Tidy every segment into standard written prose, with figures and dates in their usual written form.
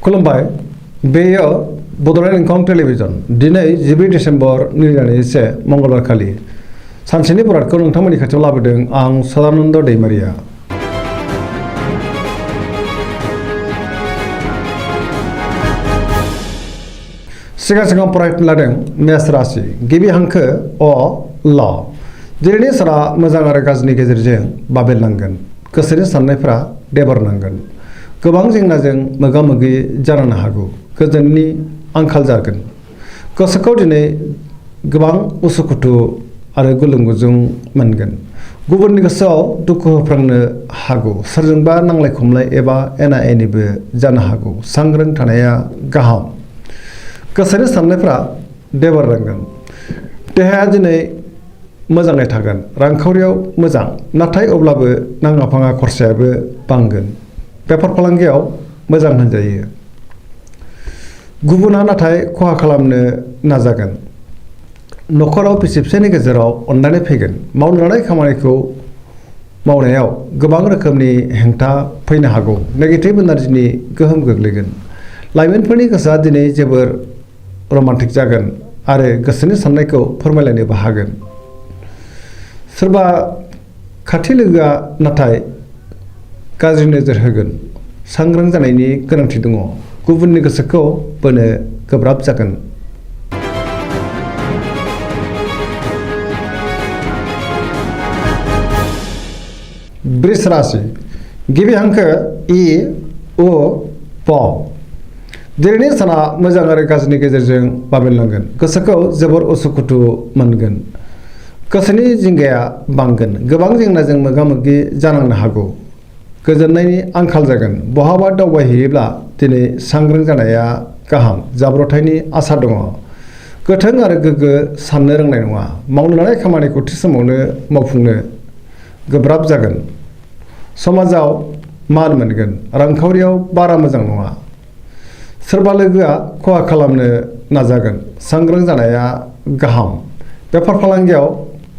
खुलुमबाय बेयो बड'लेण्ड इंखं टेलिभिजन दिनै 12 डिसेम्बर 2021 मंगलबार खालि सानसेनि बरादखौ नोंथांमोननि खाथियाव लाबोदों आं सदानन्द दैमारिया। सिगां फरायफिन लादों मेष राशि गिबि हांखो अ ल दिनैनि साना मोजां आरो गाज्रिनि गेजेरजों बाबेरनांगोन गोसोनि साननायफ्रा देबरनांगोन गोबां जेंनाजों मोगा मोगि जानो हागौ गोजोननि आंखाल जागोन गोसोखौ दिनै गोबां उसुखुथु आरो गुलुं गुजुं मोनगोन गुबुननि गोसोआव दुखु होफ्रांनो हागौ सोरजोंबा नांलाय खमलाय एबा एना एनिबो जानो हागौ सांग्रां थानाया गाहाम गोसोनि साननायफ्रा देबरनांगोन देहाया दिनै मोजाङै थागोन रांखावरियाव मोजां नाथाय अब्लाबो नाङा फाङा खरसायाबो बांगोन बेफार फालांगियाव मोजां होनजायो गुबुना नाथाय खहा खालामनो नाजागोन न'खराव बिसि फिसायनि गेजेराव अननानै फैगोन मावनो लानाय खामानिखौ मावनायाव गोबां रोखोमनि हेंथा फैनो हागौ नेगेटिभ एनार्जिनि गोहोम गोग्लैगोन लाइमोनफोरनि गोसोआ दिनै जोबोर रमान्टिक जागोन आरो गोसोनि साननायखौ फोरमायलायनोबो हागोन सोरबा खाथि लोगोआ नाथाय गाज्रि नोजोर होगोन सांग्रां जानायनि गोनांथि दङ गुबुननि गोसोखौ बोनो गोब्राब जागोन वृष राशि गिबि हांखो इ उ प दिनैनि साना मोजां आरो गाज्रिनि गेजेरजों बाबेरनांगोन गोसोखौ जोबोर उसुखुथु मोनगोन गोसोनि जिंगाया बांगोन गोबां जेंनाजों मोगा मोगि जानांनो हागौ गोजोननायनि आंखाल जागोन बहाबा दावबायहैयोब्ला दिनै सांग्रां जानाया गाहाम जाब्रबथायनि आसा दङ गोथों आरो गोग्गो साननो रोंनाय नङा मावनो लानाय खामानिखौ थि समावनो मावफुंनो गोब्राब जागोन समाजाव मान मोनगोन रांखावरियाव बारा मोजां नङा सोरबा लोगोआ खहा खालामनो नाजागोन सांग्रां जानाया गाहाम बेफार फालांगियाव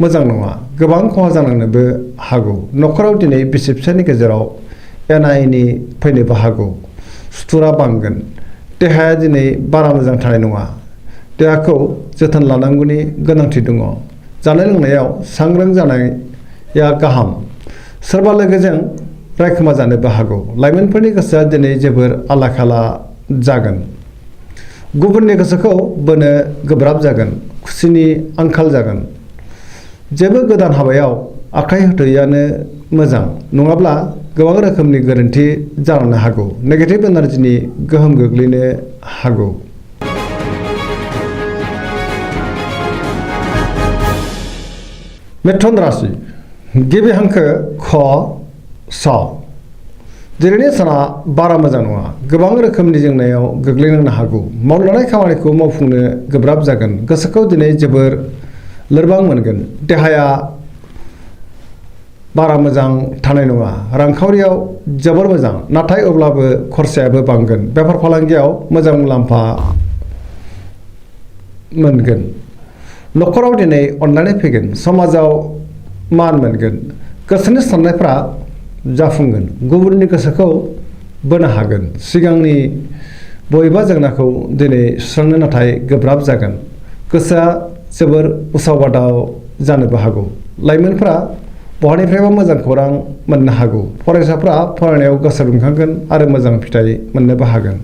मोजां नङा गोबां खहा जानांनोबो हागौ न'खराव दिनै बिसि फिसायनि गेजेराव एना एनि फैनोबो हागौ सुथुरा बांगोन देहाया दिनै बारा मोजां थानाय नङा देहाखौ जोथोन लानांगौनि गोनांथि दङ जानाय लोंनायाव सांग्रां जानाया गाहाम सोरबा लोगोजों रायखोमा जानोबो हागौ लाइमोनफोरनि गोसोआ दिनै जोबोर आला खाला जागोन गुबुननि गोसोखौ बोनो गोब्राब जागोन खुसिनि आंखाल जागोन जेबो गोदान हाबायाव आखाइ होथ'यैआनो मोजां नङाब्ला गोबां रोखोमनि गोरोन्थि जानो हागौ नेगेटिभ एनार्जिनि गोहोम गोग्लैनो हागौ मिथुन राशि गिबि हांखो ख स दिनैनि साना बारा मोजां नङा गोबां रोखोमनि जेंनायाव गोग्लैनांनो हागौ मावनो लानाय खामानिखौ मावफुंनो गोब्राब जागोन गोसोखौ दिनै जोबोर लोरबां मोनगोन देहाया बारा मोजां थानाय नङा रांखावरियाव जोबोर मोजां नाथाय अब्लाबो खरसायाबो बांगोन बेफार फालांगियाव मोजां मुलाम्फा मोनगोन न'खराव दिनै अननानै फैगोन समाजाव मान मोनगोन गोसोनि साननायफ्रा जाफुंगोन गुबुननि गोसोखौ बोनो हागोन सिगांनि बबेबा जेंनाखौ दिनै सुस्रांनो नाथाय गोब्राब जागोन गोसोआ जोबोर उसाव बादाव जानोबो हागौ लाइमोनफ्रा बहानिफ्रायबा मोजां खौरां मोननो हागौ फरायसाफ्रा फरायनायाव गोसो दुंखांगोन आरो मोजां फिथाइ मोननोबो हागोन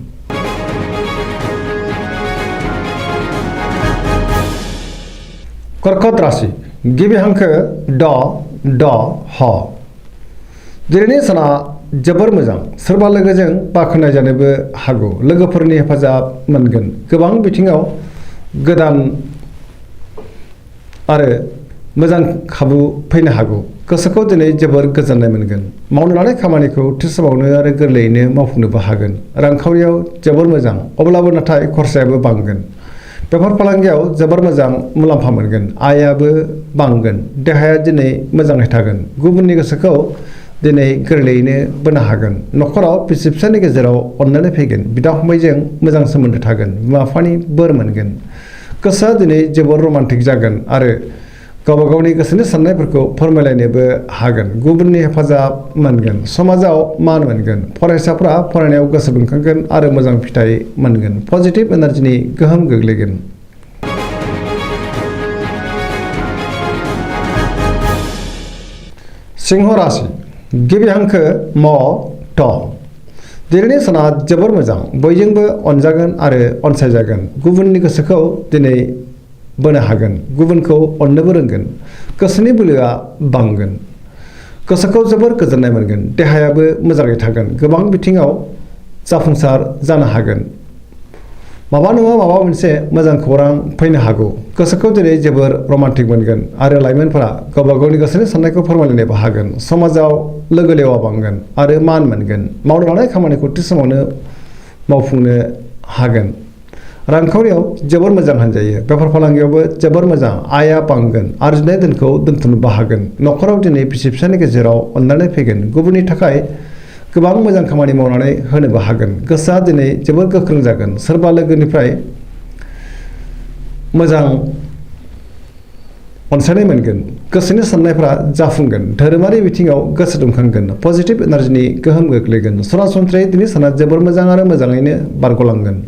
कर्कट राशि गिबि हांखो ड ह दिनैनि साना जोबोर मोजां सोरबा लोगोजों बाख्नाय जानोबो हागौ लोगोफोरनि हेफाजाब मोनगोन गोबां बिथिङाव गोदान आरो मोजां खाबु फैनो हागौ गोसोखौ दिनै जोबोर गोजोननाय मोनगोन मावनो लानाय खामानिखौ थि समावनो आरो गोरलैयैनो मावफुंनोबो हागोन रांखावरियाव जोबोर मोजां अब्लाबो नाथाय खरसायाबो बांगोन बेफार फालांगियाव जोबोर मोजां मुलाम्फा मोनगोन आयाबो बांगोन देहाया दिनै मोजाङै थागोन गुबुननि गोसोखौ दिनै गोरलैयैनो बोनो हागोन न'खराव बिसि फिसायनि गेजेराव अननानै फैगोन बिदा फंबायजों मोजां सोमोन्दो थागोन बिमा बिफानि बोर मोनगोन गोसोआ दिनै जोबोर रमान्टिक जागोन आरो गावबा गावनि गोसोनि साननायफोरखौ फोरमायलायनोबो हागोन, गुबुननि हेफाजाब मोनगोन, समाजाव मान मोनगोन, फरायसाफ्रा फरायनायाव गोसो दुंखांगोन आरो मोजां फिथाइ मोनगोन, पजिटिभ एनार्जिनि गोहोम गोग्लैगोन। सिंह राशि गिबि हांखो म ट। दिनैनि साना जोबोर मोजां, बयजोंबो अनजागोन आरो अनसायजागोन, गुबुननि गोसोखौ दिनै बोनो हागोन, गुबुनखौ अननोबो रोंगोन, गोसोनि बोलोआ बांगोन, गोसोखौ जोबोर गोजोननाय मोनगोन, देहायाबो मोजाङै थागोन, गोबां बिथिङाव जाफुंसार जानो हागोन, माबा नङा माबा मोनसे मोजां खौरां फैनो हागौ, गोसोखौ दिनै जोबोर रमान्टिक मोनगोन आरो लाइमोनफोरा गावबा गावनि गोसोनि साननायखौ फोरमायलायनोबो हागोन, समाजाव लोगो लेवा बांगोन आरो मान मोनगोन, मावनो लानाय खामानिखौ थि समावनो मावफुंनो हागोन, रांखावरियाव जोबोर मोजां होनजायो, बेफार फालांगियावबो जोबोर मोजां, आयआ बांगोन, आरजिनाय धोनखौ दोनथुमनोबो हागोन, न'खराव दिनै बिसि फिसायनि गेजेराव अनलायनाय फैगोन, गुबुननि थाखाय गोबां मोजां खामानि मावनानै होनोबो हागोन, गोसोआ दिनै जोबोर गोख्रों जागोन, सोरबा लोगोनिफ्राय मोजां अनसायनाय मोनगोन, गोसोनि साननायफ्रा जाफुंगोन, धोरोमारि बिथिङाव गोसो दुंखांगोन, पजिटिभ एनार्जिनि गोहोम गोग्लैगोन, सरासनस्रायै दिनै साना जोबोर मोजां आरो मोजाङैनो बारग'लांगोन।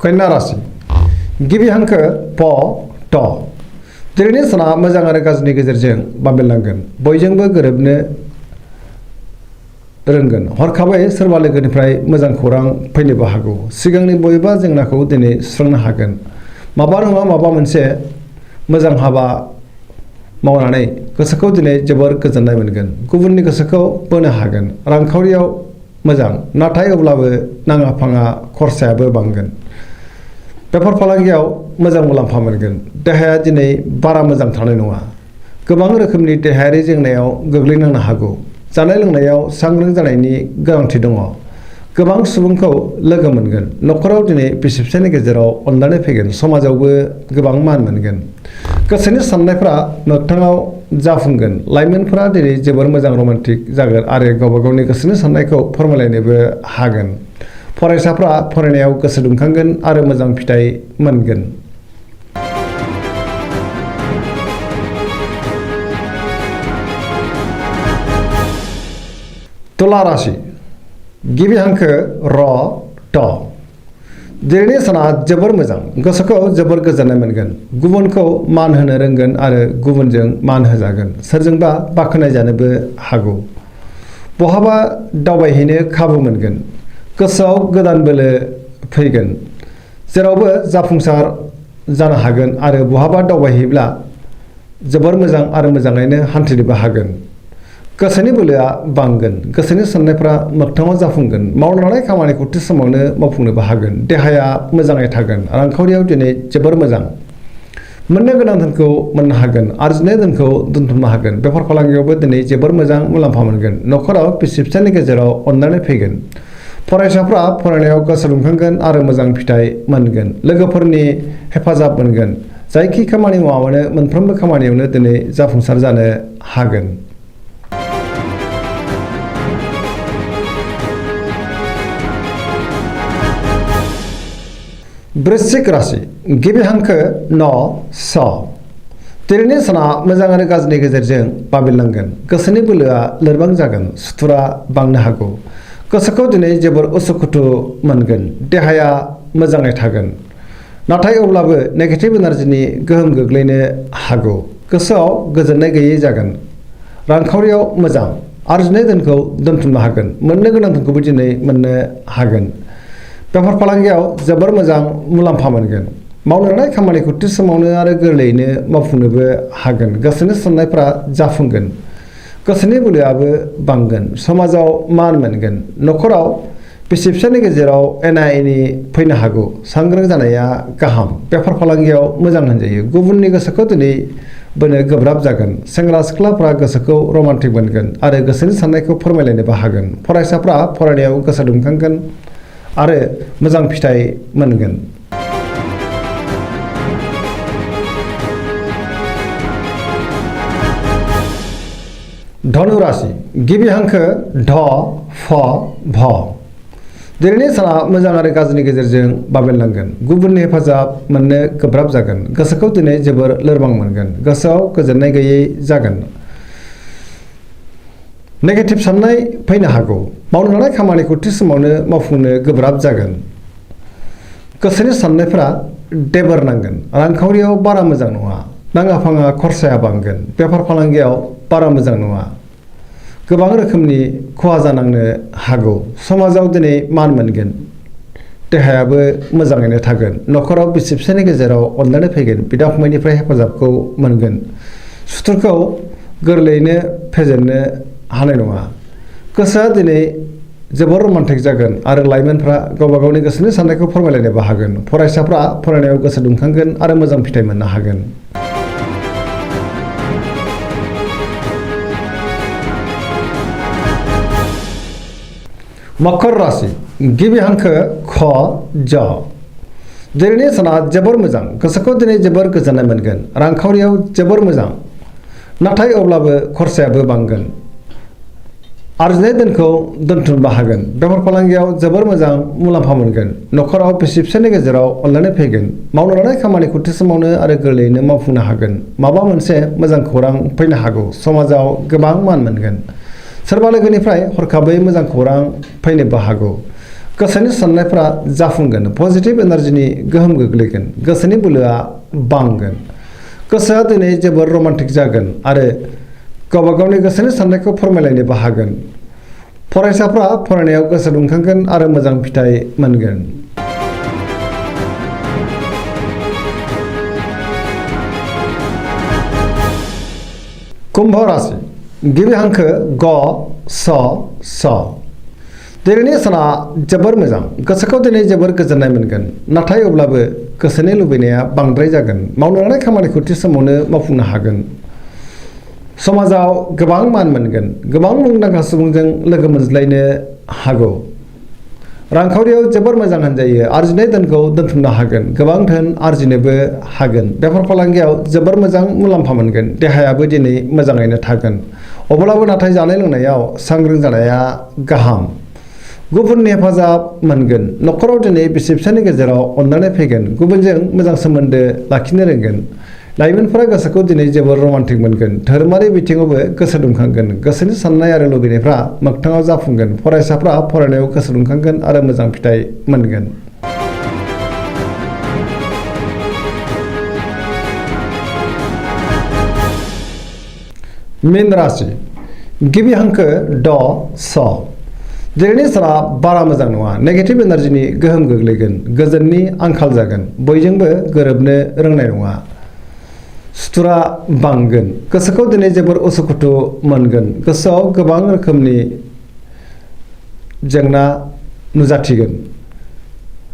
कन्या राशि गिबि हांखो प ट। दिनैनि साना मोजां आरो गाज्रिनि गेजेरजों बाबेनलांगोन, बयजोंबो गोरोबनो रोंगोन, हरखाबै सोरबा लोगोनिफ्राय मोजां खौरां फैनोबो हागौ, सिगांनि बबेबा जेंनाखौ दिनै सुस्रांनो हागोन, माबा नङा माबा मोनसे मोजां हाबा मावनानै गोसोखौ दिनै जोबोर गोजोननाय मोनगोन, गुबुननि गोसोखौ बोनो हागोन, रांखावरियाव मोजां, नाथाय अब्लाबो नाङा फाङा खरसायाबो बांगोन, बेफार फालांगियाव मोजां मुलाम्फा मोनगोन, देहाया दिनै बारा मोजां थानाय नङा, गोबां रोखोमनि देहायारि जेंनायाव गोग्लैनांनो हागौ, जानाय लोंनायाव सांग्रां जानायनि गोनांथि दङ, गोबां सुबुंखौ लोगो मोनगोन, न'खराव दिनै बिसि फिसायनि गेजेराव अनलायनाय फैगोन, समाजावबो गोबां मान मोनगोन, गोसोनि साननायफ्रा मोगथाङाव जाफुंगोन, लाइमोनफोरा दिनै जोबोर मोजां रमान्टिक जागोन आरो गावबा गावनि गोसोनि साननायखौ फोरमायलायनोबो हागोन, फरायसाफ्रा फरायनायाव गोसो दुंखांगोन आरो मोजां फिथाइ मोनगोन। तुला राशि गिबि हांखो र ट। दिनैनि साना जोबोर मोजां, गोसोखौ जोबोर गोजोननाय मोनगोन, गुबुनखौ मान होनो रोंगोन आरो गुबुनजों मान होजागोन, सोरजोंबा बाख्नाय जानोबो हागौ, बहाबा दावबायहैनो खाबु मोनगोन, गोसोआव गोदान बोलो फैगोन, जेरावबो जाफुंसार जानो हागोन आरो बहाबा दावबायहैब्ला जोबोर मोजां आरो मोजाङैनो हान्थिनोबो हागोन, गोसोनि बोलोआ बांगोन, गोसोनि साननायफ्रा मोगथाङाव जाफुंगोन, मावनो लानाय खामानिखौ थि समावनो मावफुंनोबो हागोन, देहाया मोजाङै थागोन, रांखावरियाव दिनै जोबोर मोजां, मोननो गोनां धोनखौ मोननो हागोन, आरजिनाय धोनखौ दोनथुमनो हागोन, बेफार फालांगियावबो दिनै जोबोर मोजां मुलाम्फा मोनगोन, न'खराव बिसि फिसायनि गेजेराव अनलायनाय फैगोन, फरायसाफ्रा फरायनायाव गोसो दुंखांगोन आरो मोजां फिथाइ मोनगोन, लोगोफोरनि हेफाजाब मोनगोन, जायखि खामानि मावामानो मोनफ्रोमबो खामानियावनो दिनै जाफुंसार जानो हागोन। वृश्चिक राशि गिबि हांखो न स। दिनैनि साना मोजां आरो गाज्रिनि गेजेरजों बाबेनलांगोन, गोसोनि बोलोआ लोरबां जागोन, सुथुरा बांनो हागौ, गोसोखौ दिनै जोबोर उसुखुथु मोनगोन, देहाया मोजाङै थागोन, नाथाय अब्लाबो नेगेटिभ एनार्जिनि गोहोम गोग्लैनो हागौ, गोसोआव गोजोननाय गैयै जागोन, रांखावरियाव मोजां, आरजिनाय धोनखौ दोनथुमनो हागोन, मोननो गोनां धोनखौबो दिनै मोननो हागोन, बेफार फालांगियाव जोबोर मोजां मुलाम्फा मोनगोन, मावनो लानाय खामानिखौ थि समावनो आरो गोरलैयैनो मावफुंनोबो हागोन, गोसोनि साननायफ्रा जाफुंगोन, गोसोनि बोलोआबो बांगोन, समाजाव मान मोनगोन, न'खराव बिसि फिसायनि गेजेराव एना एनि फैनो हागौ, सांग्रां जानाया गाहाम, बेफार फालांगियाव मोजां होनजायो, गुबुननि गोसोखौ दिनै बोनो गोब्राब जागोन, सेंग्रा सिख्लाफ्रा गोसोखौ रमान्टिक मोनगोन आरो गोसोनि साननायखौ फोरमायलायनोबो हागोन, फरायसाफ्रा फरायनायाव गोसो दुंखांगोन आरो मोजां फिथाइ मोनगोन। धनु राशि गिबि हांखो ढ फ भ। दिनैनि साना मोजां आरो गाज्रिनि गेजेरजों बाबेनलांगोन गुबुननि हेफाजाब मोननो गोब्राब जागोन गोसोखौ दिनै जोबोर लोरबां मोनगोन गोसोआव गोजोननाय गैयै जागोन नेगेटिभ साननाय फैनो हागौ मावनो लानाय खामानिखौ थि समावनो मावफुंनो गोब्राब जागोन गोसोनि साननायफोरा देबोर नांगोन रांखावरियाव बारा मोजां नङा नाङा फाङा खरसाया बांगोन बेफार फालांगियाव बारा मोजां नङा गोबां रोखोमनि खहा जानांनो हागौ समाजाव दिनै मान मोनगोन देहायाबो मोजाङैनो थागोन न'खराव बिसि फिसायनि गेजेराव अनलायनाय फैगोन बिदा फंबायनिफ्राय हेफाजाबखौ मोनगोन सुथुरखौ गोरलैयैनो फेजेननो हानाय नङा गोसोआ दिनै जोबोर रमान्टिक जागोन आरो लाइमोनफ्रा गावबा गावनि गोसोनि साननायखौ फोरमायलायनोबो हागोन फरायसाफ्रा फरायनायाव गोसो दुंखांगोन आरो मोजां फिथाइ मोननो हागोन मकर राशि गिबि हांखो ख ज दिनैनि साना जोबोर मोजां गोसोखौ दिनै जोबोर गोजोननाय मोनगोन रांखावरियाव जोबोर मोजां नाथाय अब्लाबो खरसायाबो बांगोन आरजिनाय धोनखौ दोनथुमनो हागोन बेफार फालांगियाव जोबोर मोजां मुलाम्फा मोनगोन न'खराव बिसि फिसायनि गेजेराव अनलायनाय फैगोन मावनो लानाय खामानिखौ थि समावनो आरो गोरलैयैनो मावफुंनो हागोन माबा मोनसे मोजां खौरां फैनो हागौ समाजाव गोबां मान मोनगोन सोरबा लोगोनिफ्राय हरखाबै मोजां खौरां फैनोबो हागौ गोसोनि साननायफ्रा जाफुंगोन पजिटिभ एनार्जिनि गोहोम गोग्लैगोन गोसोनि बोलोआ बांगोन गोसोआ दिनै जोबोर रमान्टिक जागोन आरो गावबा गावनि गोसोनि साननायखौ फोरमायलायनोबो हागोन फरायसाफ्रा फरायनायाव गोसो दुंखांगोन आरो मोजां फिथाइ मोनगोन कुम्भ राशि गिबि हांखो ग स स दिनैनि साना जोबोर मोजां गोसोखौ दिनै जोबोर गोजोननाय मोनगोन नाथाय अब्लाबो गोसोनि लुबैनाया बांद्राय जागोन मावनो लानाय खामानिखौ थि समावनो मावफुंनो हागोन समाजाव गोबां मान मोनगोन गोबां मुंदांखा सुबुंजों लोगो मोनज्लायनो हागौ रांखावरियाव जोबोर मोजां होनजायो आरजिनाय धोनखौ दोनथुमनो हागोन गोबां धोन आरजिनोबो हागोन बेफार फालांगियाव जोबोर मोजां मुलाम्फा मोनगोन देहायाबो दिनै मोजाङैनो थागोन अब्लाबो नाथाय जानाय लोंनायाव सांग्रां जानाया गाहाम गुबुननि हेफाजाब मोनगोन न'खराव दिनै बिसि फिसायनि गेजेराव अनलायनाय फैगोन गुबुनजों मोजां सोमोन्दो लाखिनो रोंगोन लाइमोनफोरा गोसोखौ दिनै जोबोर रमान्टिक मोनगोन धोरोमारि बिथिङावबो गोसो दुंखांगोन गोसोनि साननाय आरो लुबैनायफ्रा मोगथाङाव जाफुंगोन फरायसाफ्रा फरायनायाव गोसो दुंखांगोन आरो मोजां फिथाइ मोनगोन मीन राशि गिबि हांखो ड स दिनैनि साना बारा मोजां नङा नेगेटिभ एनार्जिनि गोहोम गोग्लैगोन गोजोननि आंखाल जागोन बयजोंबो गोरोबनो रोंनाय नङा सुथुरा बांगोन गोसोखौ दिनै जोबोर उसुखुथु मोनगोन गोसोआव गोबां रोखोमनि जेंना नुजाथिगोन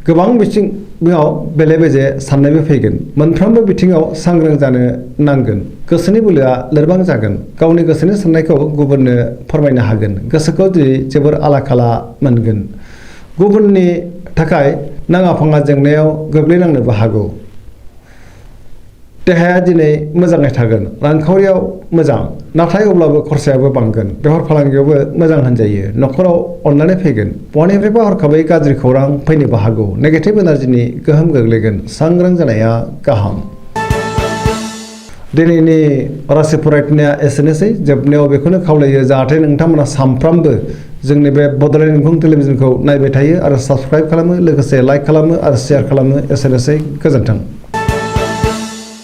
गोबां बिथिङाव बेले बेजे साननायबो फैगोन मोनफ्रोमबो बिथिङाव सांग्रां जानो नांगोन गोसोनि बोलोआ लोरबां जागोन गावनि गोसोनि साननायखौ गुबुननो फोरमायनो हागोन गोसोखौ दिनै जोबोर आला खाला मोनगोन गुबुननि थाखाय नाङा फाङा जेंनायाव गोग्लैनांनोबो हागौ देहाया दिनै मोजाङै थागोन रांखावरियाव मोजां नाथाय अब्लाबो खरसायाबो बांगोन बेफार फालांगियावबो मोजां होनजायो न'खराव अनलायनाय फैगोन बहानिफ्रायबा हरखाबै गाज्रि खौरां फैनोबो हागौ नेगेटिभ एनार्जिनि गोहोम गोग्लैगोन सांग्रां जानाया गाहाम दिनैनि राशि फरायनाया एसेनोसै जोबनायाव बेखौनो खावलायो जाहाथे नोंथांमोना सानफ्रामबो जोंनि बे बड'लेण्ड इंखं टेलिभिजनखौ नायबाय थायो आरो साबस्क्राइब खालामो लोगोसे लाइक खालामो आरो शेयार खालामो एसेनोसै गोजोन्थों।